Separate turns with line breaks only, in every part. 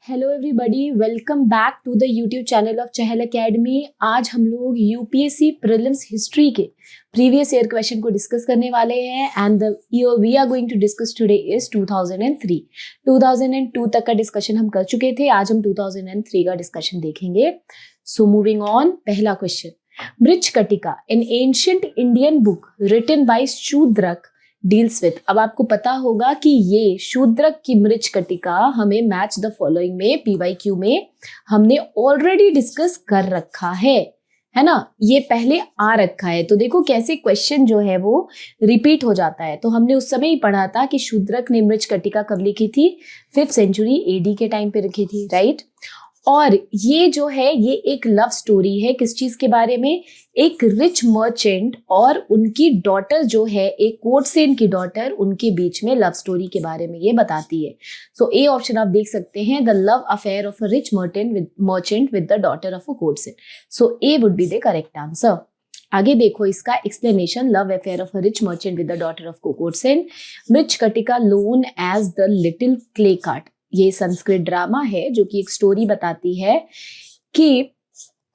Hello everybody, welcome back to the YouTube channel of Chahal academy. आज हम लोग UPSC prelims history के previous year question को discuss करने वाले हैं and the year we are going to discuss today is 2003। 2002 तक का डिस्कशन हम कर चुके थे, आज हम 2003 का डिस्कशन देखेंगे। सो मूविंग ऑन, पहला question, Mrichchhakatika, an ancient Indian book written by Shudraka deals with. अब आपको पता होगा कि ये शूद्रक की मृच्छकटिका हमें मैच द फॉलोइंग में पीवाईक्यू में हमने ऑलरेडी डिस्कस कर रखा है ना, ये पहले आ रखा है। तो देखो कैसे क्वेश्चन जो है वो रिपीट हो जाता है। तो हमने उस समय ही पढ़ा था कि शूद्रक ने मृच्छकटिका कब लिखी थी, 5th सेंचुरी एडी के टाइम पे लिखी थी, राइट। और ये जो है ये एक लव स्टोरी है, किस चीज के बारे में, एक रिच मर्चेंट और उनकी डॉटर जो है, एक कोर्टसेन की डॉटर, उनके बीच में लव स्टोरी के बारे में ये बताती है। सो ए ऑप्शन आप देख सकते हैं, the love affair of a rich merchant with the daughter of a courtesan. So A would be the correct answer. आगे देखो इसका explanation, love affair of a rich merchant with the daughter of courtesan, Mrichchhakatika known as the little clay cart. ये Sanskrit drama है जो कि एक story बताती है कि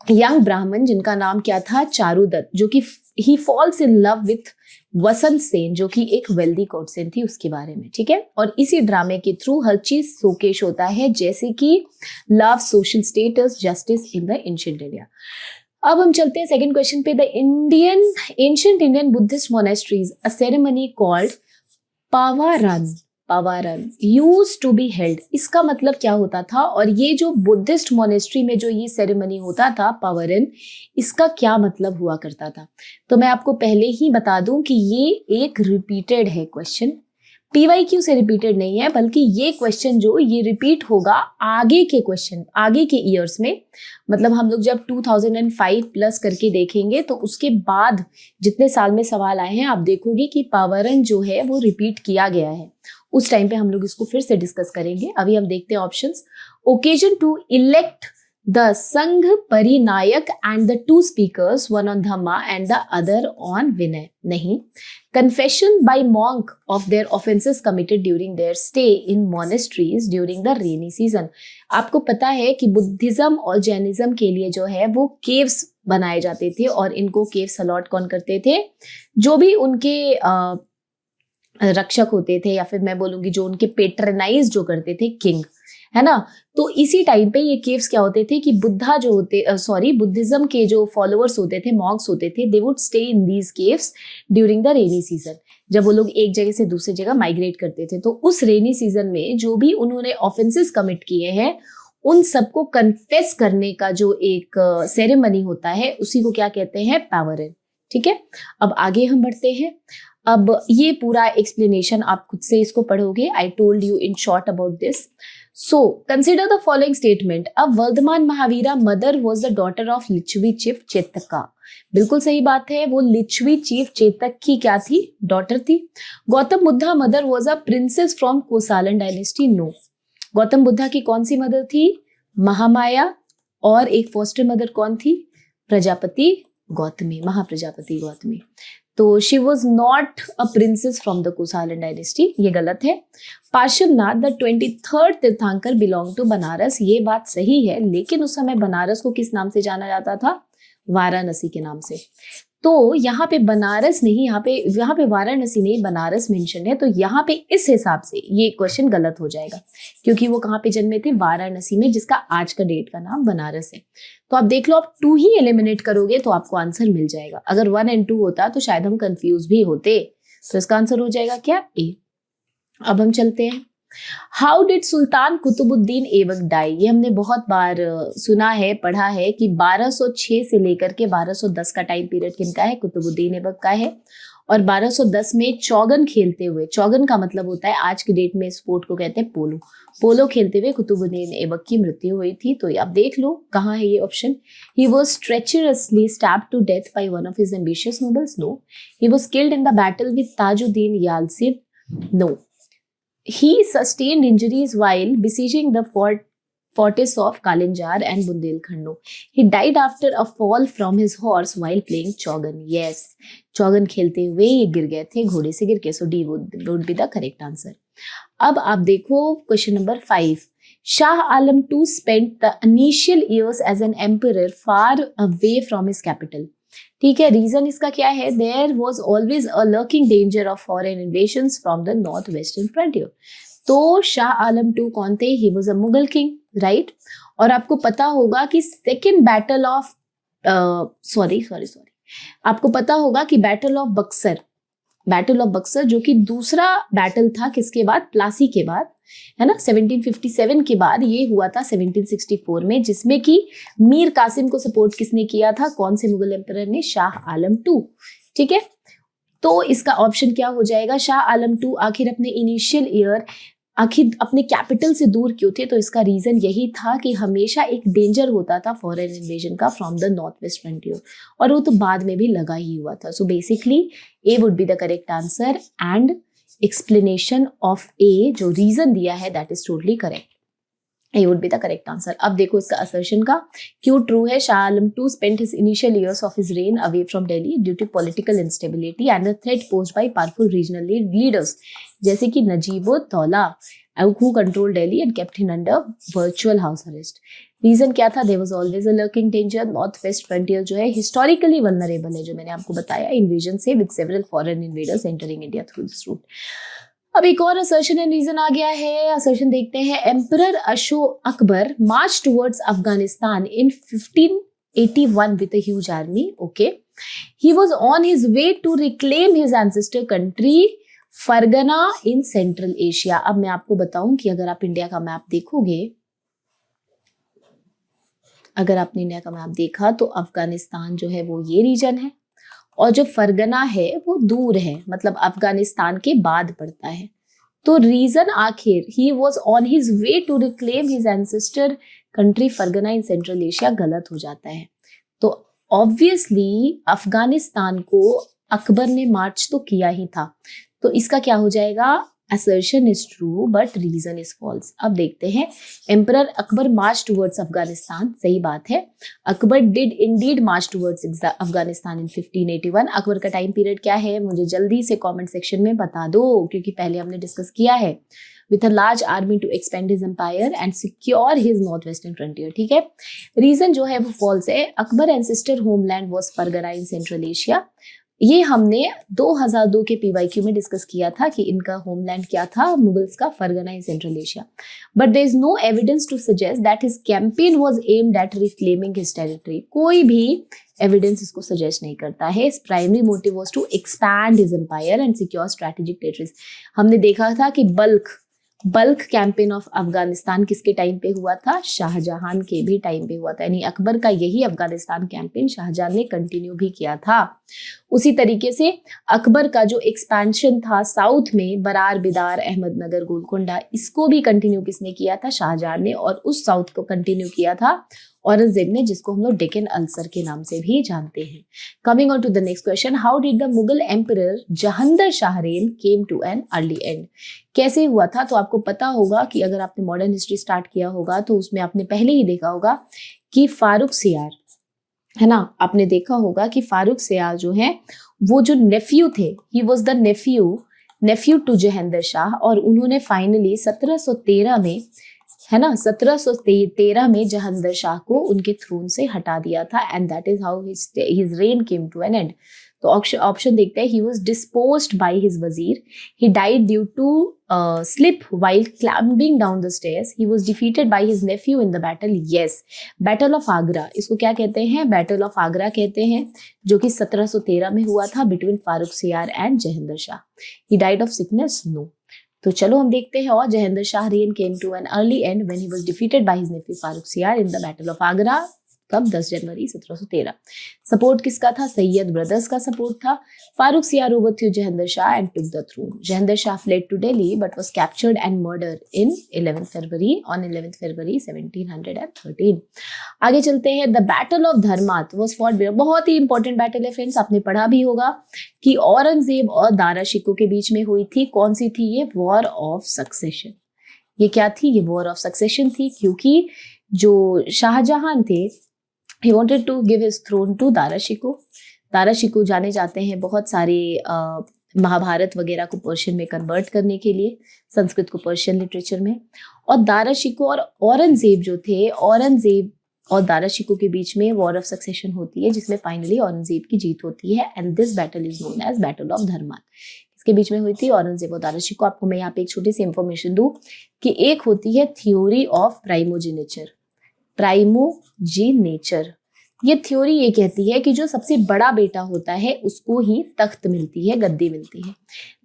यंग ब्राह्मण जिनका नाम क्या था, चारुदत्त, जो कि ही फॉल्स इन लव विथ वसंत सेन जो कि एक वेल्दी कोर्टसेन थी, उसके बारे में, ठीक है। और इसी ड्रामे के थ्रू हर चीज शोकेश होता है, जैसे कि love, social status, justice in the ancient India. अब हम चलते हैं सेकंड क्वेश्चन पे। The ancient Indian Buddhist monasteries, a ceremony called Pavarana used to be held. इसका मतलब क्या होता था, और ये जो बुद्धिस्ट मोनेस्ट्री में जो ये सेरेमनी होता था पावारन, इसका क्या मतलब हुआ करता था। तो मैं आपको पहले ही बता दूं कि ये एक रिपीटेड है क्वेश्चन, पीवाईक्यू से रिपीटेड नहीं है, बल्कि ये क्वेश्चन जो ये रिपीट होगा आगे के क्वेश्चन, आगे के ईयर्स में। मतलब हम लोग जब 2005 प्लस करके देखेंगे तो उसके बाद जितने साल में सवाल आए हैं, आप देखोगे कि पावरन जो है वो रिपीट किया गया है। उस टाइम पे हम लोग इसको फिर से डिस्कस करेंगे। अभी हम देखते हैं options. Occasion to elect the Sangha Parinayaka and the two speakers, one on Dhamma and the other on Vinaya, नहीं। Confession by monk of their offences committed during their stay in monasteries during the rainy season. आपको पता है कि Buddhism और Jainism के लिए जो है वो केव्स बनाए जाते थे, और इनको केव्स अलॉट कौन करते थे, जो भी उनके रक्षक होते थे, या फिर मैं बोलूंगी जो उनके पेट्रनाइज जो करते थे, किंग, है ना। तो इसी टाइम पे ये केव्स क्या होते थे कि बुद्धिज्म के जो फॉलोअर्स होते थे, मॉन्क्स होते थे, they would stay in these caves during the rainy season. जब वो लोग एक जगह से दूसरी जगह माइग्रेट करते थे, तो उस रेनी सीजन में जो भी उन्होंने ऑफेंसेस कमिट किए हैं, उन सबको कन्फेस करने का जो एक सेरेमनी होता है, उसी को क्या कहते हैं, पावरन, ठीक है। अब आगे हम बढ़ते हैं। अब ये पूरा एक्सप्लेनेशन आप खुद से इसको पढ़ोगे, I told you in short about this. So consider the following statement, a Vardhaman Mahavira mother was the daughter of Lichchhavi chief Chetaka. बिल्कुल सही बात है, वो लिच्छवी चीफ चेतक की क्या थी, डॉटर थी। Gautam Buddha mother was a princess from Kosalan dynasty, no. Gautam Buddha की कौन सी मदर थी, महामाया, और एक फॉस्टर मदर कौन थी, प्रजापति गौतमी, महाप्रजापति गौतमी। तो she was not a princess from the Kosalan dynasty, ये गलत है। पार्श्वनाथ द 23rd तीर्थंकर बिलोंग टू बनारस, ये बात सही है, लेकिन उस समय बनारस को किस नाम से जाना जाता था, वाराणसी के नाम से। तो यहाँ पे बनारस नहीं, यहाँ पे वाराणसी नहीं, बनारस मेंशन है। तो यहाँ पे इस हिसाब से ये क्वेश्चन गलत हो जाएगा, क्योंकि वो कहाँ पे जन्मे थे, वाराणसी में, जिसका आज का डेट का नाम बनारस है। तो आप देख लो, आप 2 ही एलिमिनेट करोगे तो आपको आंसर मिल जाएगा। अगर 1 और 2 होता तो शायद हम कंफ्यूज भी होते। तो इसका आंसर हो जाएगा क्या, ए। अब हम चलते हैं। How did sultan Qutbuddin Aibak die. ये हमने बहुत बार सुना है, पढ़ा है कि 1206 से लेकर के 1210 का टाइम पीरियड किनका है, कुतुबुद्दीन ऐबक का है। और 1210 में चौगन खेलते हुए, चौगन का मतलब होता है आज की डेट में स्पोर्ट को कहते हैं पोलो, पोलो खेलते हुए कुतुबुद्दीन ऐबक की मृत्यु हुई थी। तो आप देख लो कहाँ है ये option. He was treacherously stabbed to death by one of his ambitious nobles, no. He was killed in the battle with Tajuddin Yalsib, no. He sustained injuries while besieging the fortress of Kalinjar and Bundelkhand, no. He died after a fall from his horse while playing चौगन, yes. चौगन खेलते हुए ये गिर गए थे, घोड़े से गिर के। So D would be the correct answer. अब आप देखो question number 5, Shah Alam II spent the initial years as an emperor far away from his capital. ठीक है, रीजन इसका क्या है? There was always a lurking danger of foreign invasions from the northwestern frontier. तो Shah Alam II कौन थे? He was a Mughal king, right? और आपको पता होगा कि सेकेंड बैटल ऑफ सॉरी आपको पता होगा कि बैटल ऑफ बक्सर जो कि दूसरा बैटल था किसके बाद? प्लासी के बाद, है ना, 1757 के बाद ये हुआ था 1764 में, जिसमें कि मीर कासिम को सपोर्ट किसने किया था? कौन से मुगल एम्परर ने? शाह आलम II। ठीक है, तो इसका ऑप्शन क्या हो जाएगा? शाह आलम II आखिर अपने इनिशियल ईयर आखिर अपने कैपिटल से दूर क्यों थे? तो इसका रीजन यही था कि हमेशा एक डेंजर होता था फॉरेन इन्वेजन का from the north west frontier, और वो तो बाद में भी लगा ही हुआ था। So basically A would be the correct answer and explanation of A जो रीजन दिया है दैट इज टोटली करेक्ट। ये would be the correct answer. अब देखो इसका असर्शन का क्यों ट्रू है। Shah Alam II spent his initial years of his reign away from Delhi due to political instability and a threat posed by powerful regional leaders जैसे कि Najibuddaula who controlled Delhi and kept him under virtual house arrest। Reason क्या था? There was always a lurking danger। North west frontier जो है historically vulnerable है, जो मैंने आपको बताया, इन्वेजन से, with several foreign invaders entering India through this route. अब एक और असर्शन एंड रीजन आ गया है। असर्शन देखते हैं। Emperor Akbar march towards Afghanistan in 1581 with a huge army. Okay, he was on his way to reclaim his ancestor country Fergana in central Asia. अब मैं आपको बताऊं कि अगर आप इंडिया का मैप देखोगे, अगर आपने इंडिया का मैप देखा तो अफगानिस्तान जो है वो ये रीजन है, और जो फरगना है वो दूर है, मतलब अफगानिस्तान के बाद पड़ता है। तो रीजन आखिर he was on his way to reclaim his ancestor country Fergana in central Asia गलत हो जाता है। तो ऑब्वियसली अफगानिस्तान को अकबर ने मार्च तो किया ही था, तो इसका क्या हो जाएगा? assertion is true but reason is false। अब देखते हैं। Emperor Akbar march towards Afghanistan, सही बात है। Akbar did indeed march towards Afghanistan in 1581। Akbar का टाइम पीरियड क्या है? मुझे जल्दी से कमेंट सेक्शन में बता दो, क्योंकि पहले हमने डिस्कस किया है। With a large army to expand his empire and secure his north western frontier. ठीक है, रीजन जो है वो फॉल्स है। Akbar ancestor homeland was Fergana in central Asia. ये हमने 2002 के PYQ में डिस्कस किया था कि इनका होमलैंड क्या था? मुगल्स का Fergana in central Asia. But there is no evidence to suggest that his campaign was aimed at reclaiming his territory. कोई भी एविडेंस इसको सजेस्ट नहीं करता है। His primary motive was to expand his empire and secure strategic territories. हमने देखा था कि बल्क कैंपेन ऑफ अफगानिस्तान किसके टाइम पे हुआ था? शाहजहां के भी टाइम पे हुआ था, यानी अकबर का यही अफगानिस्तान कैंपेन शाहजहां ने कंटिन्यू भी किया था। उसी तरीके से अकबर का जो एक्सपेंशन था साउथ में, बरार, बिदार, अहमदनगर, गोलकोंडा, इसको भी कंटिन्यू किसने किया था? शाहजहां ने। और उस साउथ को कंटिन्यू किया था औरंगजेब ने, जिसको हम लोग डेक्कन अल्सर के नाम से भी जानते हैं। Coming on to the next question, how did the Mughal emperor Jahangir Shah reign came to an early end. कैसे हुआ था? तो आपको पता होगा कि अगर आपने मॉडर्न हिस्ट्री स्टार्ट किया होगा तो उसमें आपने पहले ही देखा होगा कि फारूक सियार, है ना, आपने देखा होगा कि फारूक सियार जो है वो जो नेफ्यू थे, he was the nephew to Jahangir Shah, और उन्होंने फाइनली 1713 में, है ना, 1713 में जहांगीर शाह को उनके थ्रोन से हटा दिया था, and that is how his reign came to an end. तो ऑप्शन देखते हैं। He was disposed by his wazir, he died due to slip while climbing down the stairs, he was defeated by his nephew in the battle. Yes, battle of Agra, इसको क्या कहते हैं? Battle of Agra कहते हैं, जो कि 1713 में हुआ था between Farrukh Siyar and Jahangir Shah. He died of sickness? No. तो चलो हम देखते हैं। और Jahangir Shah reign came to an early end when he was defeated by his nephew Farrukh Siyar in the battle of Agra. कब? 10 जनवरी 1713। सपोर्ट किसका था? सैयद ब्रदर्स का सपोर्ट था। Farrukh Siyar overthrew Jahangir Shah and took the throne. Jahangir Shah fled to Delhi but was captured and murdered in 11 February 1713। आगे चलते हैं। The battle of Dharmat was fought, बहुत ही इंपॉर्टेंट बैटल है फ्रेंड्स, आपने पढ़ा भी होगा कि औरंगजेब और दारा शिकोह के बीच में हुई थी। कौन सी थी ये? War of succession. ये क्या थी? ये वॉर ऑफ सक्सेशन थी, क्योंकि जो शाहजहां थे, he wanted to give his throne to Dara Shikoh. Dara Shikoh जाने जाते हैं बहुत सारे महाभारत वगैरह को पर्शियन में कन्वर्ट करने के लिए, संस्कृत को पर्शियन लिटरेचर में। और दारा शिको और औरंगजेब जो थे, औरंगजेब और दारा शिको के बीच में वॉर ऑफ सक्सेशन होती है, जिसमें फाइनली औरंगजेब की जीत होती है and this battle is known as battle of Dharmat. इसके बीच में हुई थी औरंगजेब और दारा शिको। आपको मैं यहाँ पे एक छोटी सी इंफॉर्मेशन दूं कि एक होती है थ्योरी ऑफ प्राइमोजेनेचर, प्राइमोजेनेचर। ये थ्योरी ये कहती है कि जो सबसे बड़ा बेटा होता है उसको ही तख्त मिलती है, गद्दी मिलती है।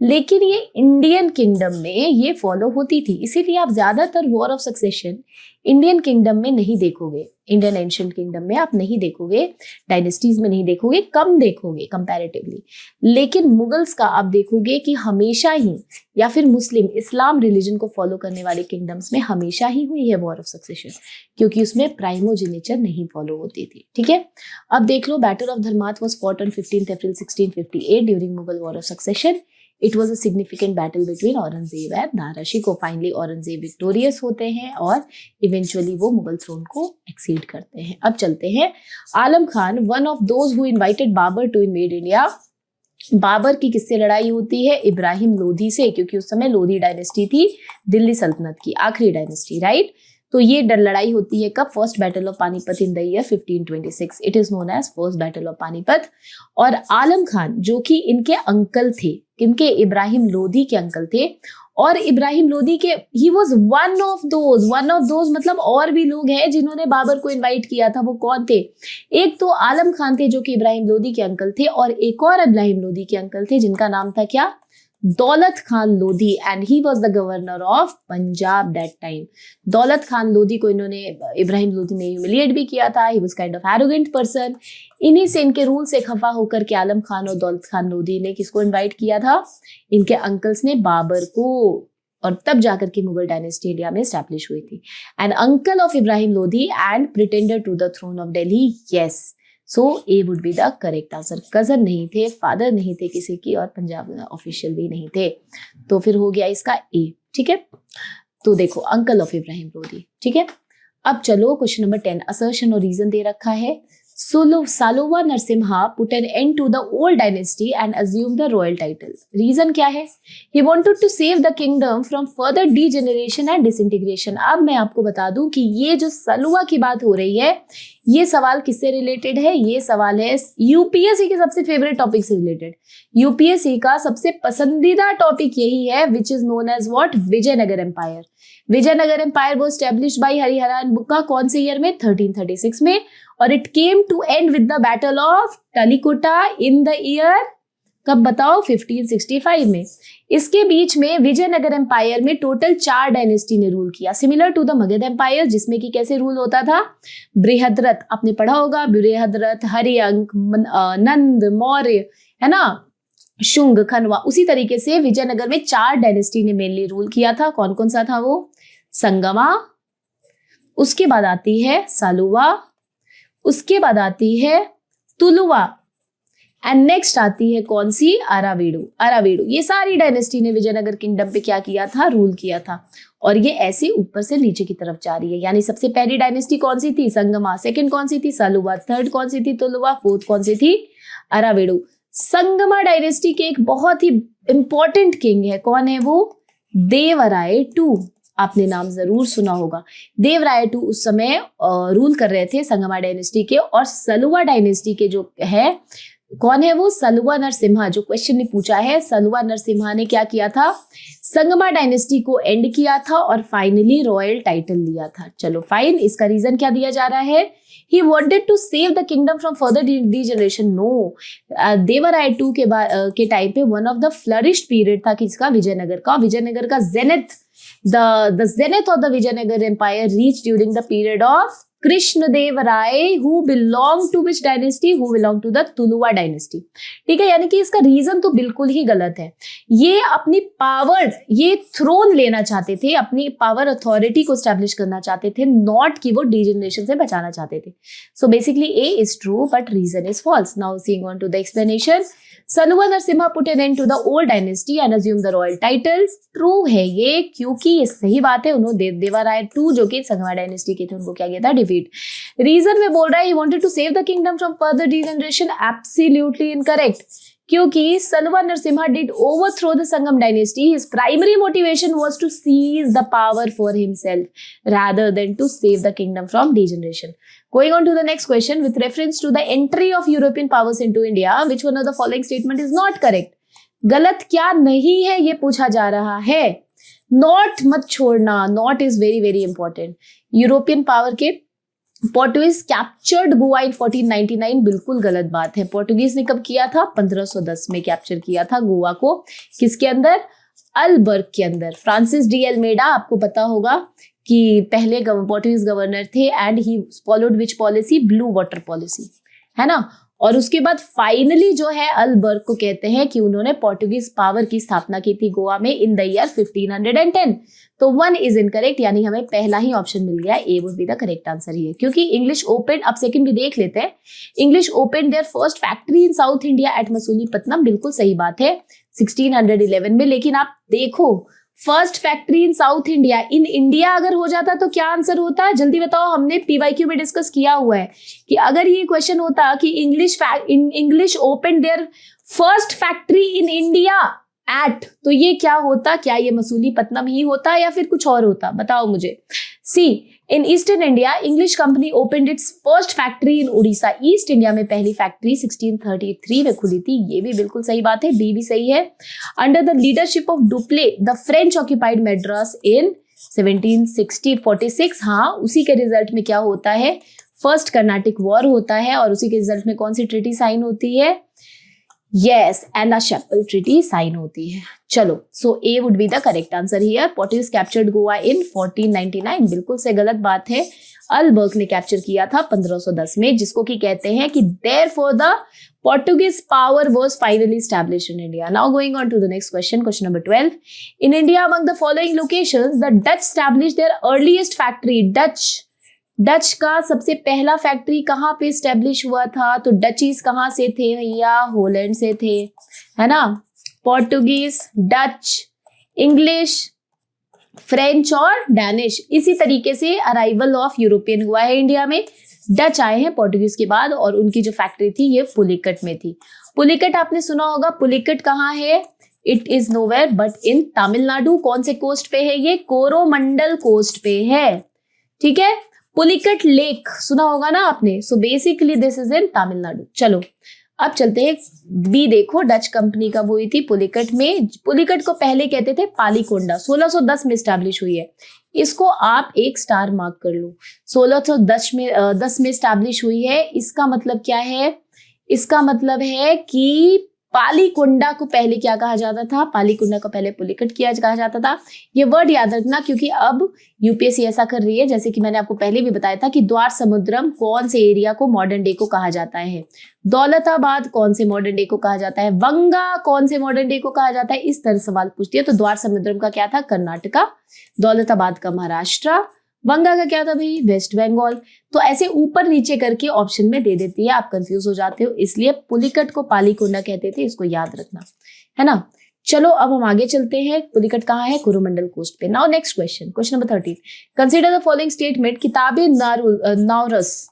लेकिन ये इंडियन किंगडम में ये फॉलो होती थी, इसीलिए आप ज्यादातर war of succession Indian kingdom में नहीं देखोगे, इंडियन एंशिएंट किंगडम में आप नहीं देखोगे, डायनेस्टीज में नहीं देखोगे, कम देखोगे कंपैरेटिवली। लेकिन मुगल्स का आप देखोगे कि हमेशा ही, या फिर मुस्लिम इस्लाम रिलीजन को फॉलो करने वाले किंगडम्स में हमेशा ही हुई है वॉर ऑफ सक्सेशन, क्योंकि उसमें प्राइमोजेनेचर नहीं फॉलो होती थी। ठीक है, अब देख लो, battle of Dharmat was fought on 15 April 1658 during Mughal war of succession. It was a significant battle between Aurangzeb and Dara Shikoh. Finally Aurangzeb victorious होते हैं और इवेंचुअली वो मुगल थ्रोन को एक्सीड करते हैं। अब चलते हैं, Alam Khan one of those who invited Babur to invade India. Babur की किससे लड़ाई होती है? इब्राहिम लोधी से, क्योंकि उस समय लोधी डायनेस्टी थी दिल्ली सल्तनत की आखिरी डायनेस्टी, राइट। तो ये लड़ाई होती है कब? First battle of Panipat in the year 1526। It is known as first battle of Panipat. और आलम खान जो कि इनके अंकल थे, किनके? इब्राहिम लोधी के अंकल थे। और इब्राहिम लोधी के he was one of those मतलब और भी लोग हैं जिन्होंने बाबर को इनवाइट किया था। वो कौन थे? एक तो आलम खान थे जो कि इब्राहिम लोधी के अंकल थे, और एक और इब्राहिम लोधी के अंकल थे जिनका नाम था क्या? दौलत Khan Lodhi, and he was the governor of Punjab that time. दौलत खान लोधी को इन्होंने, इब्राहिम लोधी ने ह्यूमिलिएट भी किया था। He was kind of arrogant person. इन्हीं से, इनके रूल से खफा होकर के आलम खान और दौलत खान लोधी ने किसको इनवाइट किया था? इनके अंकल्स ने बाबर को, और तब जाकर के मुगल डायनेस्टी इंडिया में स्टैब्लिश हुई थी। And uncle of Ibrahim Lodhi and pretender to the throne of Delhi, yes. So A would be the correct answer. Cousin नहीं थे, फादर नहीं थे किसी की, और पंजाब ऑफिशियल भी नहीं थे, तो फिर हो गया इसका ए। ठीक है, तो देखो अंकल ऑफ इब्राहिम लोधी। ठीक है, अब चलो क्वेश्चन नंबर 10, असर्शन और रीजन दे रखा है। Saluva Narasimha put an end to the old dynasty and assume the royal title. Reason क्या है? He wanted to save the kingdom from further degeneration and disintegration. अब मैं आपको बता दूं कि ये जो सलुआ की बात हो रही है, ये सवाल किससे रिलेटेड है? ये सवाल है यूपीएससी के सबसे फेवरेट टॉपिक से रिलेटेड। यूपीएससी का सबसे पसंदीदा टॉपिक यही है, which is known as what? Vijayanagar empire. Vijayanagar empire वो एस्टेब्लिश्ड बाय हरिहरान बुक्का, कौन से ईयर में? 1336 में। और it came to end with the battle of Talikota in the year, कब बताओ? 1565 में। इसके बीच में विजयनगर एम्पायर में टोटल 4 डायनेस्टी ने रूल किया, similar to the Magadh empire, जिसमें कि कैसे रूल होता था? बृहद्रथ, आपने पढ़ा होगा, बृहद्रथ, हरिअंक, नंद, मौर्य, है ना, शुंग, खनवा। उसी तरीके से विजयनगर में 4 डायनेस्टी ने मेनली रूल किया था। कौन कौन सा था वो? संगमा, उसके बाद आती है सालुवा, उसके बाद आती है तुलुवा, एंड नेक्स्ट आती है कौन सी? अरावीडू। अरावीडू, ये सारी डायनेस्टी ने विजयनगर किंगडम पे क्या किया था? रूल किया था। और ये ऐसे ऊपर से नीचे की तरफ जा रही है, यानी सबसे पहली डायनेस्टी कौन सी थी? संगमा। सेकंड कौन सी थी? सालुवा। थर्ड कौन सी थी? तुलुवा। फोर्थ कौन सी थी? अरावीडू। संगमा डायनेस्टी के एक बहुत ही इंपॉर्टेंट किंग है, कौन है वो? देवराय टू। आपने नाम जरूर सुना होगा। देवराय टू उस समय रूल कर रहे थे संगमा डायनेस्टी के। और सलुवा डायनेस्टी के जो है, कौन है वो? सलुवा नरसिम्हा। जो क्वेश्चन ने पूछा है, सलुवा नरसिम्हा ने क्या किया था? संगमा डायनेस्टी को एंड किया था और फाइनली रॉयल टाइटल लिया था। चलो फाइन, इसका रीजन क्या दिया जा रहा है? He wanted to save the kingdom from further degeneration. No, Devaraya two के टाइम पे one of the flourished period था किसका? विजयनगर का। विजयनगर का zenith, the zenith of the Vijayanagar Empire reached during the period of Krishnadevaraya, who belonged to which dynasty? Who belonged to the Tuluva dynasty. ठीक है, यानी कि इसका रीजन तो बिल्कुल ही गलत है। ये अपनी पावर, ये थ्रोन लेना चाहते थे, अपनी पावर अथॉरिटी को स्टैब्लिश करना चाहते थे, नॉट कि वो डिजेनरेशन से बचाना चाहते थे। So basically A is true but reason is false. Now seeing on to the explanation. Saluva Narasimha put an end to the old dynasty and assume the royal titles. True है ये, क्योंकि ये सही बात है, उन्होंने देवराय टू जो कि संगमा डायनेस्टी के थे उनको क्या किया था? Defeat feet. रीजन में बोल रहा है he wanted to save the kingdom from further degeneration, absolutely incorrect, क्योंकि Saluva Narasimha did overthrow the Sangama dynasty, his primary motivation was to seize the power for himself rather than to save the kingdom from degeneration. Going on to the next question, with reference to the entry of European powers into India, which one of the following statement is not correct? गलत क्या नहीं है ये पूछा जा रहा है। Not मत छोड़ना, not is very very important. European power के पोर्टुगीज कैप्चर्ड गोवा इन 1499, बिल्कुल गलत बात है। पोर्टुगीज ने कब किया था? 1510 में कैप्चर किया था गोवा को। किसके अंदर? अल्बर्ग के अंदर। फ्रांसिस डी एल्मेडा, आपको पता होगा कि पहले पोर्टुगीज गवर्नर थे and he followed which policy? Blue water policy, है ना। और उसके बाद फाइनली जो है अल्बर्ग को कहते हैं कि उन्होंने पोर्टुगीज पावर की स्थापना की थी गोवा में इन द ईयर 1510। तो 1 इज इनकरेक्ट, यानी हमें पहला ही ऑप्शन मिल गया, A would be the correct answer ही है। क्योंकि इंग्लिश ओपन, अब सेकंड भी देख लेते हैं। English open there first factory in south India at Masulipatnam, बिल्कुल सही बात है 1611 में। लेकिन आप देखो, first factory in south India, in India अगर हो जाता तो क्या आंसर होता? जल्दी बताओ, हमने पीवाईक्यू में डिस्कस किया हुआ है कि अगर ये क्वेश्चन होता कि English open there first factory in India at, तो ये क्या होता? क्या ये मसूलीपट्टनम ही होता या फिर कुछ और होता? बताओ मुझे। C, in eastern India English company opened its first factory in Orissa. East India में पहली फैक्ट्री 1633 में खुली थी, ये भी बिल्कुल सही बात है, बी भी सही है। Under the leadership of Dupleix the French occupied Madras in 1746। हाँ, उसी के रिजल्ट में क्या होता है? फर्स्ट कर्नाटिक वॉर होता है और उसी के रिजल्ट में कौन सी ट्रीटी साइन होती है? यस, एना शेपल ट्रीटी साइन होती है। चलो, so A would be the correct answer here. Portuguese captured Goa in 1499, बिल्कुल से गलत बात है। अल्बर्ग ने कैप्चर किया था 1510 में, जिसको कि कहते हैं कि therefore the Portuguese power was finally established in India. Now going on to the next question, question number 12. In India, among the following locations, the Dutch established their earliest factory. Dutch का सबसे पहला factory कहाँ पे establish हुआ था? तो डचीज कहाँ से थे भैया? होलैंड से थे, है ना। पोर्टुगीज, डच, इंग्लिश, फ्रेंच और डैनिश, इसी तरीके से अराइवल ऑफ यूरोपियन हुआ है इंडिया में। डच आए हैं पोर्टुगीज के बाद और उनकी जो फैक्ट्री थी ये पुलिकट में थी। पुलिकट आपने सुना होगा, पुलिकट कहाँ है? It is nowhere but in Tamil Nadu. कौन से कोस्ट पे है ये? कोरोमंडल कोस्ट पे है, ठीक है। पुलिकट लेक सुना होगा ना आपने। So basically this is in Tamil Nadu. चलो अब चलते हैं बी। देखो, डच कंपनी का वो थी पुलिकट में। पुलिकट को पहले कहते थे पालीकोंडा, 1610 में स्टैब्लिश हुई है। इसको आप एक स्टार मार्क कर लो। 1610 में स्टैब्लिश हुई है। इसका मतलब क्या है? इसका मतलब है कि पालीकोंडा को पहले क्या कहा जाता था? पालीकोंडा को पहले पुलिकट कहा जाता था। ये वर्ड याद रखना, क्योंकि अब यूपीएससी ऐसा कर रही है, जैसे कि मैंने आपको पहले भी बताया था कि द्वार समुद्रम कौन से एरिया को मॉडर्न डे को कहा जाता है, दौलताबाद कौन से मॉडर्न डे को कहा जाता है, वंगा कौन से मॉडर्न डे को कहा जाता है, इस तरह सवाल पूछती है। तो द्वार समुद्रम का क्या था? कर्नाटका, दौलताबाद का महाराष्ट्र, वंगा का क्या था भाई? वेस्ट बंगाल। तो ऐसे ऊपर नीचे करके ऑप्शन में दे देती है, आप कंफ्यूज हो जाते हो, इसलिए पुलिकट को पालीकोंडा कहते थे, इसको याद रखना, है ना। चलो अब हम आगे चलते हैं। पुलिकट कहाँ है? कोरोमंडल कोस्ट पे। Now next question, question number 13। Consider the following statement. Kitabe Nauras,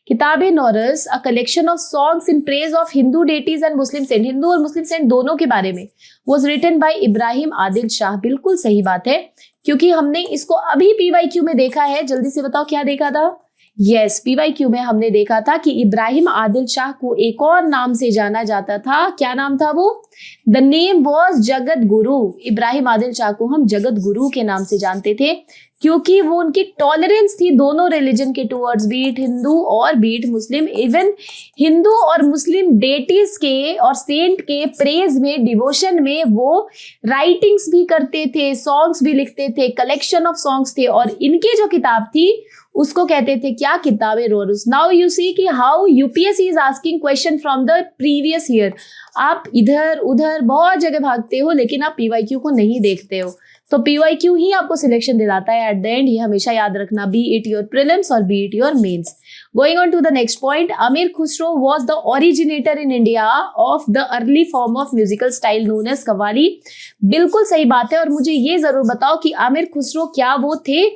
Kitabe Nauras a collection of songs in praise of Hindu deities and Muslim saint, Hindu और मुस्लिम सेंट दोनों के बारे में, was written by Ibrahim Adil Shah. बिल्कुल सही बात है, क्योंकि हमने इसको अभी पीवाईक्यू में देखा है। जल्दी से बताओ क्या देखा था? यस, पीवाईक्यू में हमने देखा था कि इब्राहिम आदिल शाह को एक और नाम से जाना जाता था। क्या नाम था वो? The name was Jagat Guru. Ibrahim Adil Shah को हम जगत गुरु के नाम से जानते थे, क्योंकि वो उनकी टॉलरेंस थी दोनों रिलीजन के टुवर्ड्स, बीट हिंदू और बीट मुस्लिम। इवन हिंदू और मुस्लिम डेटीज के और सेंट के प्रेज में, डिवोशन में वो राइटिंग्स भी करते थे, सॉन्ग्स भी लिखते थे, कलेक्शन ऑफ सॉन्ग्स थे। और इनकी जो किताब थी उसको कहते थे क्या? किताबे नौरस। नाउ यू सी कि how UPSC is asking question from the previous year. आप इधर उधर बहुत जगह भागते हो, लेकिन आप पीवाईक्यू को नहीं देखते हो। तो पीवाईक्यू ही आपको सिलेक्शन दिलाता है एट द एंड, ये हमेशा याद रखना, बी इट योर प्रीलिम्स और be it your mains. Going on to the next point. Amir Khusro was the originator in India of the early form of musical style known as qawwali. बिल्कुल सही बात है। और मुझे ये जरूर बताओ कि आमिर खुसरो क्या वो थे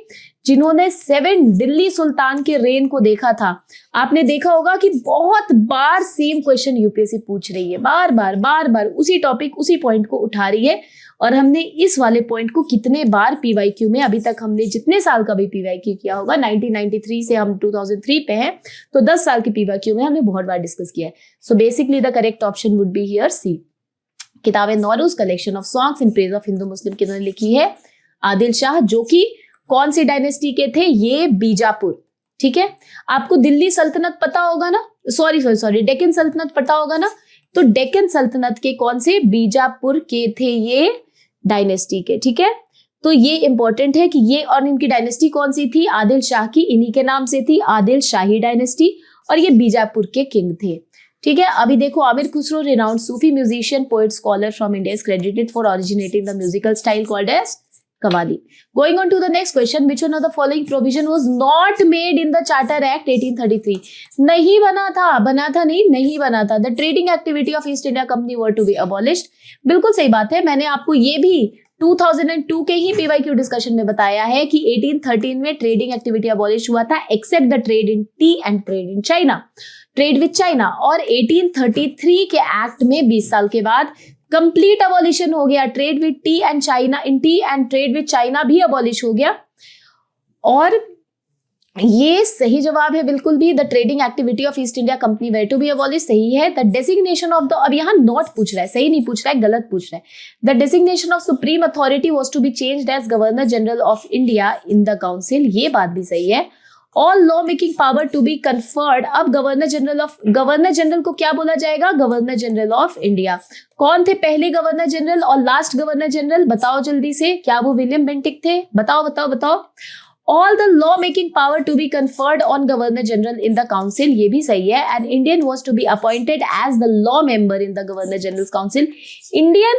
जिन्होंने 7 दिल्ली सुल्तान के रेन को देखा था। आपने देखा होगा कि बहुत बार सेम क्वेश्चन यूपीएससी पूछ रही है, बार बार उसी टॉपिक उसी पॉइंट को उठा रही है। और हमने इस वाले पॉइंट को कितने बार पीवाईक्यू में, अभी तक हमने जितने साल का भी पीवाईक्यू किया होगा, 1993 से हम 2003 पे हैं, तो 10 साल के पीवाईक्यू में हमने बहुत बार डिस्कस किया है। So basically the correct option would be here C. Kitab Nauroz collection of songs in praise of Hindu Muslim किन्होंने लिखी है? आदिल शाह, जो कि कौन सी डायनेस्टी के थे? ये बीजापुर। ठीक है, आपको दिल्ली सल्तनत पता होगा ना, सॉरी डेक्कन सल्तनत पता होगा ना, तो डेक्कन सल्तनत के कौन से? बीजापुर के थे ये डायनेस्टी के। ठीक है, तो ये इंपॉर्टेंट है कि ये, और इनकी डायनेस्टी कौन सी थी? आदिल शाह की, इन्हीं के नाम से थी आदिल शाही डायनेस्टी, और ये बीजापुर के किंग थे। ठीक है, अभी देखो, Aamir Khusro, renowned Sufi musician, poet, scholar from India, is credited for originating the musical style called as qawwali. Going on to the next question, which one of the following provision was not made in the Charter Act 1833? नहीं बना था। The trading activity of East India Company were to be abolished। बिल्कुल सही बात है, मैंने आपको ये भी 2002 के ही पीवाईक्यू डिस्कशन में बताया है कि 1813 में ट्रेडिंग एक्टिविटी अबॉलिश हुआ था, except the trade in tea and trade in China, trade with China. और 1833 के एक्ट में 20 साल के बाद कंप्लीट अबॉलिशन हो गया, trade with tea and China, in tea and trade with China भी अबॉलिश हो गया। और ये सही जवाब है बिल्कुल भी, the trading activity of East India Company were to be abolish, सही है। द डेजिग्नेशन ऑफ द, अब यहाँ नॉट पूछ रहा है, सही नहीं पूछ रहा है, गलत पूछ रहा है। The designation of supreme authority was to be changed as governor general of India in the council, ये बात भी सही है। All law making power to be conferred, अब गवर्नर जनरल को क्या बोला जाएगा? Governor general of India. कौन थे पहले गवर्नर जनरल और लास्ट गवर्नर जनरल? बताओ जल्दी से, क्या वो विलियम बेंटिक थे? बताओ। All the law making power to be conferred on Governor General in the Council, ये भी सही है। An Indian was to be appointed as the law member in the Governor General's Council। Indian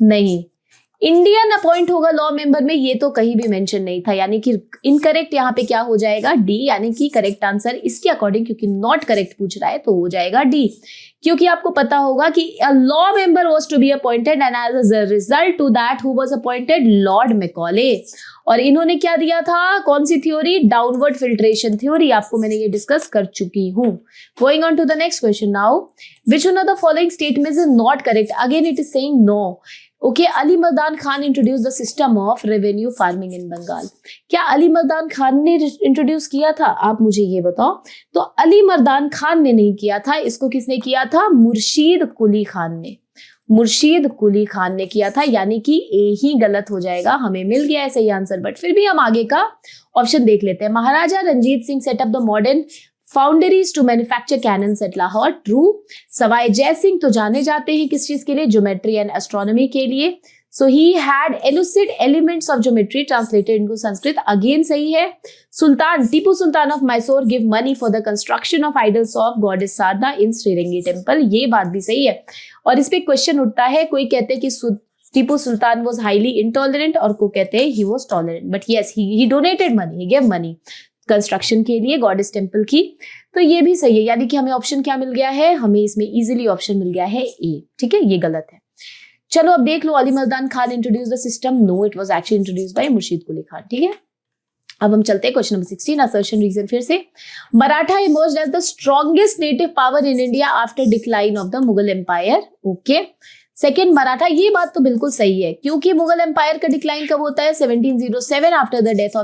नहीं, Indian appoint होगा law member में, ये तो कहीं भी मेंशन नहीं था, यानी कि इनकरेक्ट यहाँ पे क्या हो जाएगा? डी, यानी कि करेक्ट आंसर इसके अकॉर्डिंग, क्योंकि नॉट करेक्ट पूछ रहा है तो हो जाएगा डी। क्योंकि आपको पता होगा कि a law member was to be appointed and as a result to that who was appointed? Lord Macaulay. और इन्होंने क्या दिया था? कौन सी थ्योरी? डाउनवर्ड फिल्ट्रेशन थ्योरी, आपको मैंने ये डिस्कस कर चुकी हूँ। Going on to the next question now, which one of the following statements is not correct? Again it is saying no. Okay, Ali Mardan Khan introduce the system of revenue farming in Bengal. क्या अली मर्दान खान ने introduce किया था? आप मुझे ये बताओ। तो अली मर्दान खान ने नहीं किया था, इसको किसने किया था? मुर्शीद कुली खान ने किया था, यानी कि ए ही गलत हो जाएगा। हमें मिल गया है सही आंसर, बट फिर भी हम आगे का ऑप्शन देख लेते हैं। Maharaja Ranjit Singh set up the modern foundries to manufacture cannons at Lahore, true. Sawai Jai Singh तो जाने जाते हैं किस चीज के लिए? ज्योमेट्री एंड एस्ट्रोनॉमी के लिए। सो ही हैड एलुसिड elements of geometry translated into Sanskrit, again सही है। Sultan, Tipu Sultan of Mysore give money for the construction of idols of goddess Sharada in Sringeri temple, ये बात भी सही है। और इस पे क्वेश्चन उठता है, कोई कहते हैं कि Tipu Sultan was highly intolerant और को कहते हैं he was tolerant, but yes he donated money, he give money construction के लिए गॉडेस टेम्पल की। तो ये भी सही है, यानी कि हमें ऑप्शन क्या मिल गया है? हमें इसमें इजीली ऑप्शन मिल गया है ए। ठीक है, ये गलत है। चलो अब देख लो, Ali Mardan Khan introduce the system, no, it was actually introduced by Murshid Quli Khan. ठीक है, अब हम चलते हैं क्वेश्चन नंबर 16, असर्शन रीजन फिर से। Maratha emerged as the strongest native power in India after decline of the Mughal empire. Okay, second Maratha, ये बात तो बिल्कुल सही है, क्योंकि मुगल एम्पायर का डिक्लाइन कब होता है? 1707 after the death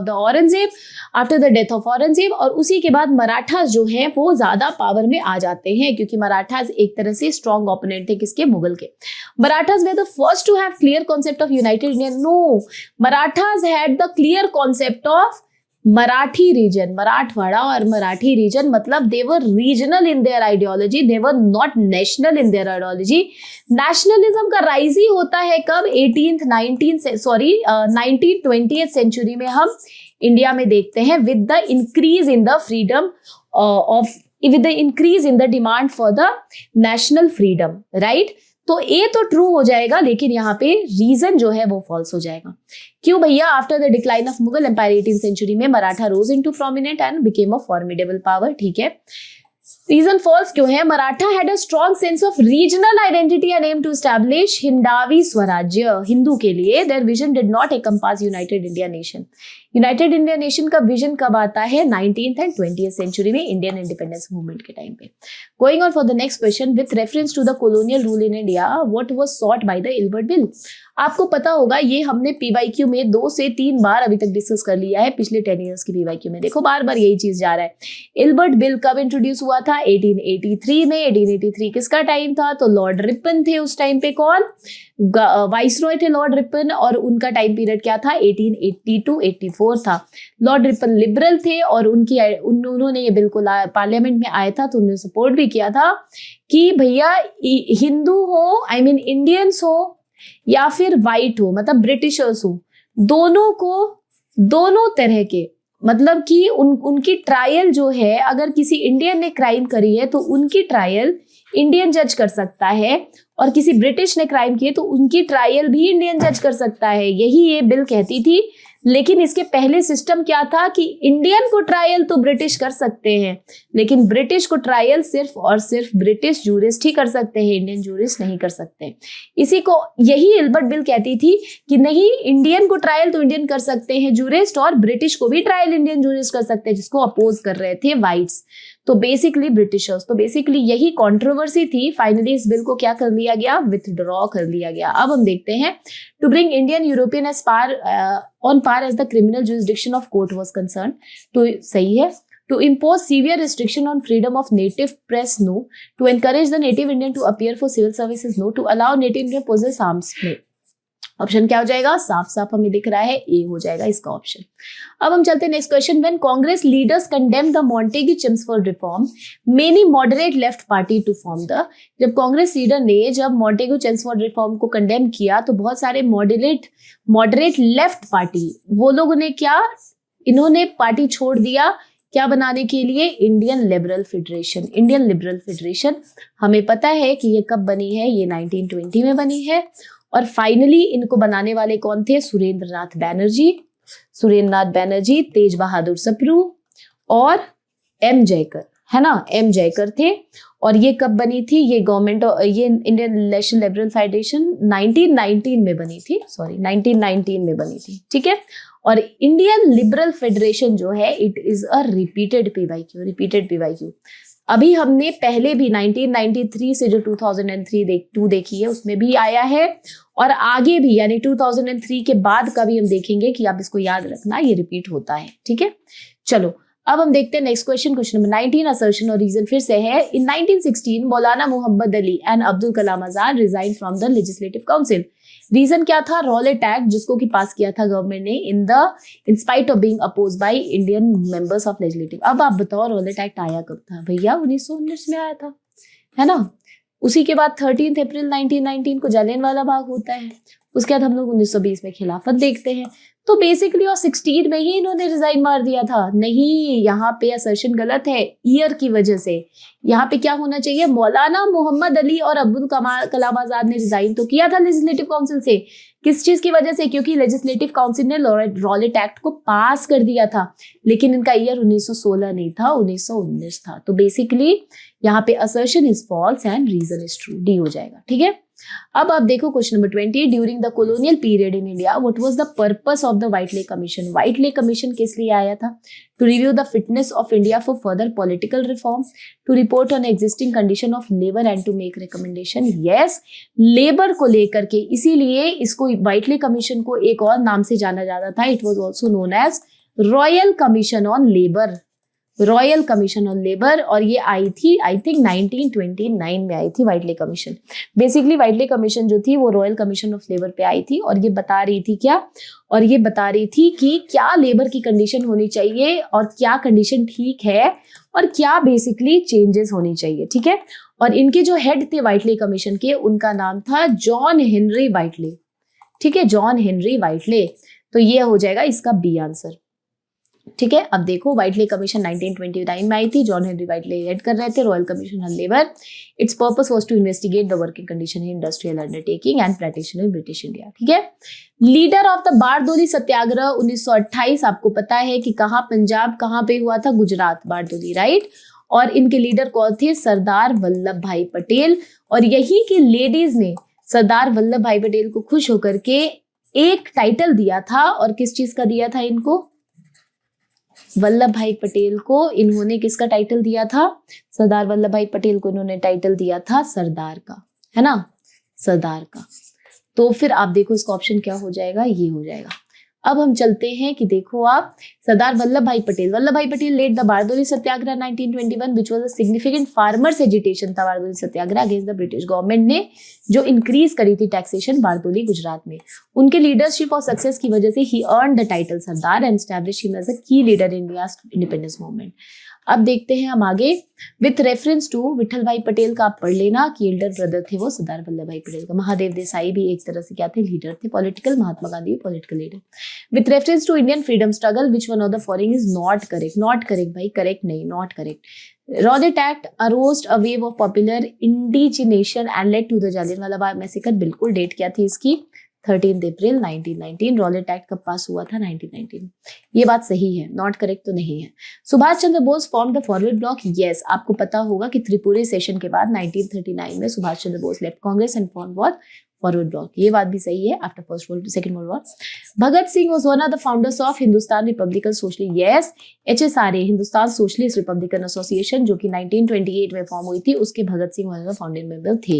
of Aurangzeb, और उसी के बाद मराठास जो हैं वो ज्यादा पावर में आ जाते हैं, क्योंकि मराठास एक तरह से स्ट्रॉन्ग ओपोनेंट थे किसके? मुगल के। Marathas were the first to have clear concept of united India, no, Marathas had the clear concept of Marathi region, Marathwada और मराठी रीजन, मतलब they were regional in their ideology, they were not national in their ideology. Nationalism का rise ही होता है कब? 19th-20th century में हम India में देखते हैं, with the increase in the freedom with the increase in the demand for the national freedom, right. तो ए तो ट्रू हो जाएगा, लेकिन यहाँ पे रीजन जो है वो फॉल्स हो जाएगा। क्यों भैया? After the decline of Mughal empire 18th century में Maratha rose into prominent and became a formidable power. ठीक है, रीजन फॉल्स क्यों है? Maratha had a strong sense of regional identity and aim to establish Hindavi Swarajya. Hindu के लिए their vision did not encompass united India nation. United India nation का vision कब आता है? 19th एंड 20th सेंचुरी में, इंडियन इंडिपेंडेंस मूवमेंट के टाइम पे। Going on for the next question, with reference to the colonial rule in India what was sought by the Ilbert bill. आपको पता होगा ये हमने पीवाईक्यू में 2 से 3 बार अभी तक डिस्कस कर लिया है पिछले 10 इयर्स की पीवाईक्यू में। देखो बार बार यही चीज जा रहा है। इल्बर्ट बिल कब इंट्रोड्यूस हुआ था? 1883 में। 1883 किसका टाइम था? तो लॉर्ड रिपन थे उस टाइम पे। कौन? वाइसरॉय थे लॉर्ड रिपन, और उनका टाइम पीरियड क्या था? 1880 टू 84 था। लॉर्ड रिपन लिबरल थे और उन्होंने ये बिल को पार्लियामेंट में आया था तो उन्होंने सपोर्ट भी किया था कि भैया हिंदू हो, आई मीन इंडियंस हो या फिर वाइट हो, मतलब ब्रिटिशर्स हो, दोनों को, दोनों तरह के, मतलब कि उनकी ट्रायल जो है, अगर किसी इंडियन ने क्राइम करी है तो उनकी ट्रायल इंडियन जज कर सकता है, और किसी ब्रिटिश ने क्राइम किए तो उनकी ट्रायल भी इंडियन जज कर सकता है। यही ये बिल कहती थी। लेकिन इसके पहले सिस्टम क्या था कि इंडियन को ट्रायल तो ब्रिटिश कर सकते हैं, लेकिन ब्रिटिश को ट्रायल सिर्फ और सिर्फ ब्रिटिश जूरिस्ट ही कर सकते हैं, इंडियन जूरिस्ट नहीं कर सकते। इसी को यही इल्बर्ट बिल कहती थी कि नहीं, इंडियन को ट्रायल तो इंडियन कर सकते हैं जूरिस्ट, और ब्रिटिश को भी ट्रायल इंडियन जूरिस्ट कर सकते हैं, जिसको अपोज कर रहे थे वाइट्स, तो बेसिकली ब्रिटिशर्स। तो बेसिकली यही कंट्रोवर्सी थी। फाइनली इस बिल को क्या कर लिया गया? विथड्रॉ कर लिया गया। अब हम देखते हैं, to bring Indian European as par on par as the criminal jurisdiction of court was concern, तो सही है। To impose severe restriction on freedom of native press, no. To encourage the native Indian to appear for civil services, no. To allow native Indian possess arms, no. Option क्या हो जाएगा? साफ साफ हमें दिख रहा है, ए हो जाएगा इसका ऑप्शन। अब हम चलते हैं next question. When Congress leaders condemn the Montagu Chelmsford reform, many moderate left party to form the. जब कांग्रेस लीडर ने जब मॉन्टेग्यू चेम्सफोर्ड रिफॉर्म को कंडेम किया तो बहुत सारे मॉडरेट लेफ्ट पार्टी, वो लोगों ने क्या, इन्होंने पार्टी छोड़ दिया, क्या बनाने के लिए? Indian liberal federation. Indian liberal federation हमें पता है कि ये कब बनी है, ये 1920 में बनी है। और फाइनली इनको बनाने वाले कौन थे? सुरेंद्रनाथ बैनर्जी, तेज बहादुर सप्रू और एम जयकर, है ना, एम जयकर थे। और ये कब बनी थी? ये गवर्नमेंट, ये इंडियन नेशनल लिबरल फेडरेशन 1919 में बनी थी, सॉरी 1919 में बनी थी, ठीक है। और इंडियन लिबरल फेडरेशन जो है, it is a repeated PYQ. अभी हमने पहले भी 1993 से जो 2003 देखी है उसमें भी आया है, और आगे भी यानी 2003 के बाद का भी हम देखेंगे कि आप इसको याद रखना, ये रिपीट होता है, ठीक है। चलो अब हम देखते हैं next question, question number 19। Assertion और रीजन फिर से है। In 1916 Maulana Mohammad Ali and Abdul Kalam Azad resign from the legislative council. Reason क्या था? रॉलेट एक्ट, जिसको कि पास किया था गवर्नमेंट ने in spite of being oppose by Indian members of legislative. अब आप बताओ रॉलेट एक्ट आया कब था? भैया 1919 में आया था, है ना। उसी के बाद 13 अप्रैल 1919 को जालियनवाला बाग होता है। उसके बाद हम लोग 1920 में खिलाफत देखते हैं। तो बेसिकली और 16 में ही इन्होंने रिजाइन मार दिया था। नहीं, यहाँ पे असर्शन गलत है ईयर की वजह से। यहाँ पे क्या होना चाहिए? मौलाना मोहम्मद अली और अब्दुल कलाम आजाद ने रिजाइन तो किया था लेजिस्लेटिव काउंसिल से। किस चीज की वजह से? क्योंकि लेजिस्लेटिव काउंसिल ने रॉलेट एक्ट को पास कर दिया था, लेकिन इनका ईयर 1916 नहीं था, 1919 था। तो बेसिकली यहाँ पे assertion is false and reason is true, D हो जाएगा, ठीक है। अब आप देखो question number 20। During the colonial period in India what was the purpose of the Whitley commission. Whitley commission किस लिए आया था? To review the fitness of India for further political reform, to report on existing condition of labour and to make recommendation. Yes, labour को लेकर के, इसीलिए इसको व्हाइटले commission को एक और नाम से जाना जाता था। It was also known as royal commission on labour, royal commission on labour. और ये आई थी आई थिंक 1929 में आई थी व्हाइटले कमीशन। बेसिकली व्हाइटले कमीशन जो थी वो रॉयल कमीशन ऑफ लेबर पे आई थी, और ये बता रही थी क्या? और ये बता रही थी कि क्या लेबर की कंडीशन होनी चाहिए और क्या कंडीशन ठीक है और क्या बेसिकली चेंजेस होनी चाहिए, ठीक है। और इनके जो हेड थे व्हाइटले कमीशन के, उनका नाम था जॉन हेनरी व्हाइटले, ठीक है, जॉन हेनरी व्हाइटले। तो ये हो जाएगा इसका बी आंसर, ठीक है। अब देखो व्हाइटले कमीशन 1929 में आई थी, जॉन हेनरी व्हाइटले हेड कर रहे थे royal commission on labour. Its purpose was to investigate the working condition in industrial undertaking and plantation in British India, ठीक है। Leader of the Bardoli Satyagraha 1928, आपको पता है कि कहाँ? पंजाब, कहाँ पे हुआ था? गुजरात, बारदोली, राइट। और इनके लीडर कौन थे? सरदार वल्लभ भाई पटेल। और यही की लेडीज ने सरदार वल्लभ भाई पटेल को खुश होकर के एक टाइटल दिया था, और किस चीज का दिया था इनको? वल्लभ भाई पटेल को इन्होंने किसका टाइटल दिया था? सरदार वल्लभ भाई पटेल को इन्होंने टाइटल दिया था सरदार का, है ना, सरदार का। तो फिर आप देखो इसका ऑप्शन क्या हो जाएगा? ये हो जाएगा। अब हम चलते हैं कि देखो आप, Sardar Vallabh Bhai Patel led the Bardoli Satyagraha 1921 which was a significant farmers agitation था। Bardoli Satyagraha against the British government ने जो इंक्रीज करी थी टैक्सेशन बारदोली गुजरात में। उनके लीडरशिप और सक्सेस की वजह से he earn the title Sardar and establish him as a key leader in India's independence movement. अब देखते हैं हम आगे, विथ रेफरेंस टू विठल भाई पटेल का आप पढ़ लेना कि एल्डर ब्रदर थे वो सरदार वल्लभ भाई पटेल का। महादेव देसाई भी एक तरह से क्या थे? लीडर थे political, Mahatma Gandhi political leader. With reference to Indian freedom struggle which one of the following is not correct? Not correct भाई, करेक्ट नहीं, not correct. Rowlatt Act aroused a wave of popular indignation and led to the Jallianwala Bagh massacre. बिल्कुल, date क्या थी इसकी? 13 अप्रैल 1919। Rowlatt act कब पास हुआ था? 1919। ये बात सही है, नॉट करेक्ट तो नहीं है। Subhash Chandra Bose form the forward bloc. Yes, आपको पता होगा कि त्रिपुरी सेशन के बाद 1939 में Subhash Chandra Bose left Congress and form forward bloc. ये बात भी सही है। After second world war Bhagat Singh was one of the founders of Hindustan republican socialist. Yes, HSRA Hindustan socialist republican association जो कि 1928 में फॉर्म हुई थी, उसके Bhagat Singh one of the founding member थे।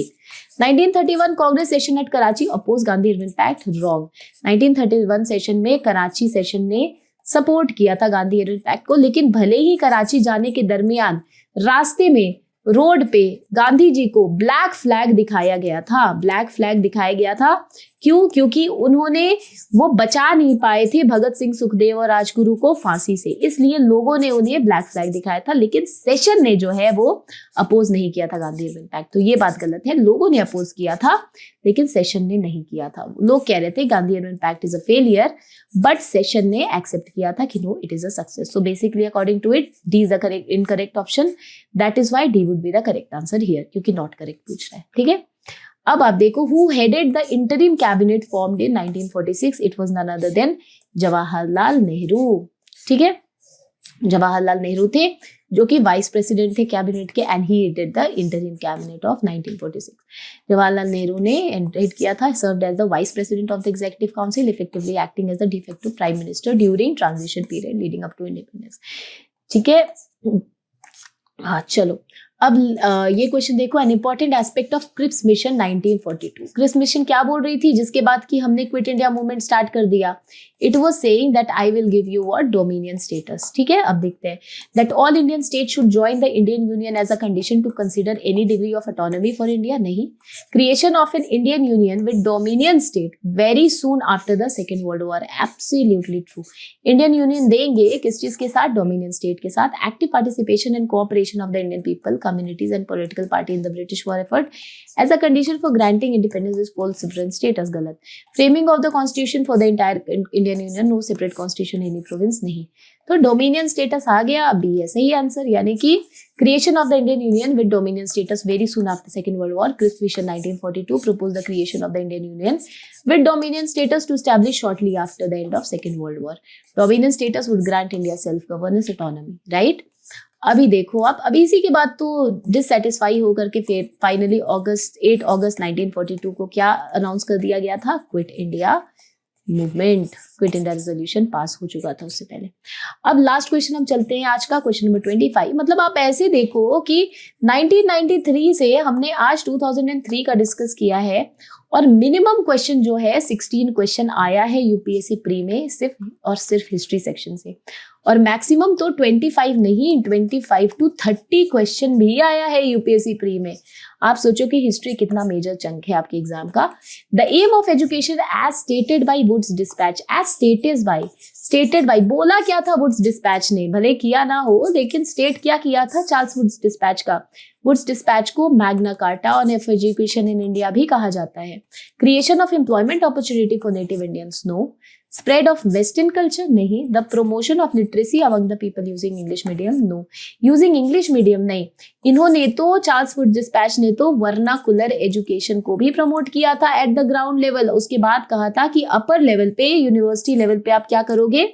1931 Congress session at Karachi oppose Gandhi Irwin pact. Wrong. 1931 session में कराची सेशन ने support किया था गांधी इरविन पैक्ट को, लेकिन भले ही कराची जाने के दरमियान रास्ते में रोड पे गांधी जी को ब्लैक फ्लैग दिखाया गया था। ब्लैक फ्लैग दिखाया गया था क्यों? क्योंकि उन्होंने वो बचा नहीं पाए थे भगत सिंह, सुखदेव और राजगुरु को फांसी से, इसलिए लोगों ने उन्हें ब्लैक फ्लैग दिखाया था। लेकिन सेशन ने जो है वो अपोज नहीं किया था गांधी इरविन पैक्ट। तो ये बात गलत है, लोगों ने अपोज किया था लेकिन सेशन ने नहीं किया था। लोग कह रहे थे Gandhi Irwin pact is a failure, but session ने एक्सेप्ट किया था कि no, it is a success. So basically according to it D is the correct incorrect option. That is why D would be the correct answer here, क्योंकि not correct पूछ रहा है। ठीक है, अब आप देखो, who headed the interim cabinet formed in 1946? It was none other than Jawaharlal Nehru. ठीक है, जवाहरलाल नेहरू थे जो कि वाइस प्रेसिडेंट थे कैबिनेट के, and he headed the interim cabinet of 1946। Jawaharlal Nehru ने हेड किया था, served as the vice president of the executive council, effectively acting as the de facto prime minister during transition period leading up to independence. ठीक है, हाँ चलो अब ये question देखो, an important aspect of Cripps mission 1942। Cripps mission क्या बोल रही थी जिसके बाद कि हमने क्विट इंडिया मूवमेंट स्टार्ट कर दिया? It was saying that I will give you what? Dominion status. ठीक है, अब देखते हैं, that all Indian state should join the Indian union as a condition to consider any degree of autonomy for India. नहीं, creation of an Indian union with dominion state very soon after the second world war. Absolutely true. Indian union देंगे किस चीज के साथ? Dominion state के साथ। Active participation and cooperation of the Indian people, communities and political party in the British war effort as a condition for granting independence is full sovereign status। गलत। Framing of the constitution for the entire Indian Union, no separate constitution any province। नहीं, तो dominion status आ गया। B है सही answer, यानी कि creation of the Indian union with dominion status very soon after second world war. Cripps mission 1942 proposed the creation of the Indian Union with dominion status to establish shortly after the end of second world war। Dominion status would grant India self governance autonomy, right? अभी देखो आप, अभी इसी के बाद तो dissatisfy होकर के फिर फाइनली 8 अगस्त 1942 को क्या अनाउंस कर दिया गया था? Quit India movement. Quit India resolution pass हो चुका था उससे पहले। अब लास्ट क्वेश्चन हम चलते हैं आज का, क्वेश्चन नंबर 25। मतलब आप ऐसे देखो कि 1993 से हमने आज 2003 का डिस्कस किया है, और मिनिमम क्वेश्चन जो है 16 क्वेश्चन आया है यूपीएससी प्री में सिर्फ और सिर्फ हिस्ट्री सेक्शन से, और मैक्सिमम तो 25 नहीं 25 to 30 क्वेश्चन भी आया है यूपीएससी प्री में। आप सोचो कि हिस्ट्री कितना मेजर चंक है आपके एग्जाम का। The aim of education as stated by Wood's dispatch. As stated by बोला क्या था वुड्स डिस्पैच ने? भले किया ना हो, लेकिन स्टेट क्या किया था चार्ल्स वुड्स डिस्पैच का? वुड्स डिस्पैच को Magna Carta on education in India भी कहा जाता है। Creation of employment opportunity for native Indians, no. Spread of western culture, नहीं। The promotion of literacy among the people using English medium, no. Using English medium, नहीं। इन्होंने तो Charles Wood's dispatch ने तो वर्नाकुलर एजुकेशन को भी promote किया था एट द ग्राउंड लेवल। उसके बाद कहा था कि अपर लेवल पे, यूनिवर्सिटी लेवल पे आप क्या करोगे?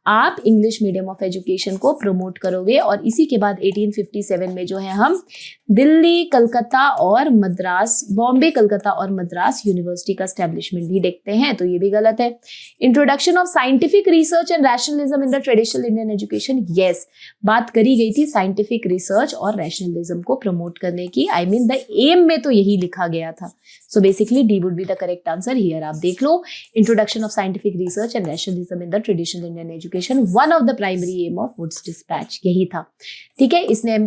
आप इंग्लिश मीडियम ऑफ एजुकेशन को प्रमोट करोगे। और इसी के बाद 1857 में जो है हम दिल्ली, कलकत्ता और मद्रास, बॉम्बे, कलकत्ता और मद्रास यूनिवर्सिटी का स्टैब्लिशमेंट भी देखते हैं, तो ये भी गलत है। Introduction of scientific research and rationalism in the traditional Indian education, yes, बात करी गई थी साइंटिफिक रिसर्च और रैशनलिज्म को प्रमोट करने की। आई मीन द एम में तो यही लिखा गया था। So basically D would be the correct answer here. आप देख लो, introduction of scientific research and rationalism in the traditional Indian education, one of the primary aim of Wood's dispatch, यही था। ठीक है, इसने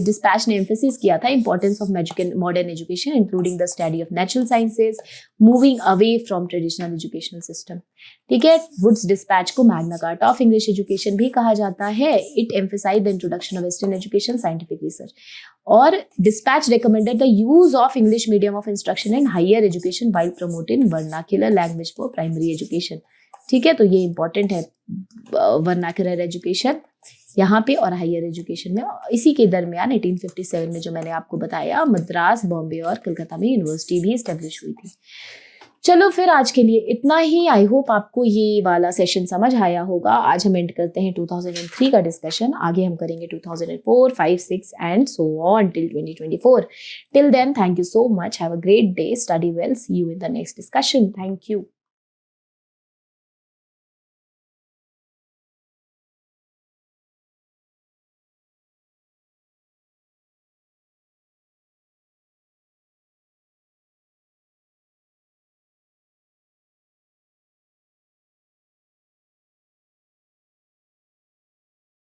डिस्पैच ने एम्फेसिस किया था importance of modern education including the study of natural sciences, moving away from traditional educational system. ठीक है, वुड्स डिस्पैच को Magna Carta of English education भी कहा जाता है। It emphasized the introduction of western education, scientific research, और dispatch recommended the use of English medium of instruction in higher education while promoting vernacular language for primary education. ठीक है, तो ये important है, वर्नाक्युलर एजुकेशन यहाँ पे और higher education में। इसी के दरमियान 1857 में जो मैंने आपको बताया, मद्रास, बॉम्बे और कलकत्ता में यूनिवर्सिटी भी स्टेब्लिश हुई थी। चलो फिर आज के लिए इतना ही। आई होप आपको ये वाला सेशन समझ आया होगा। आज हम एंड करते हैं 2003 का डिस्कशन, आगे हम करेंगे 2004, 5, 6 and so on till 2024। Till then, thank you so much, have a great day, study well, see you in the next discussion. Thank you.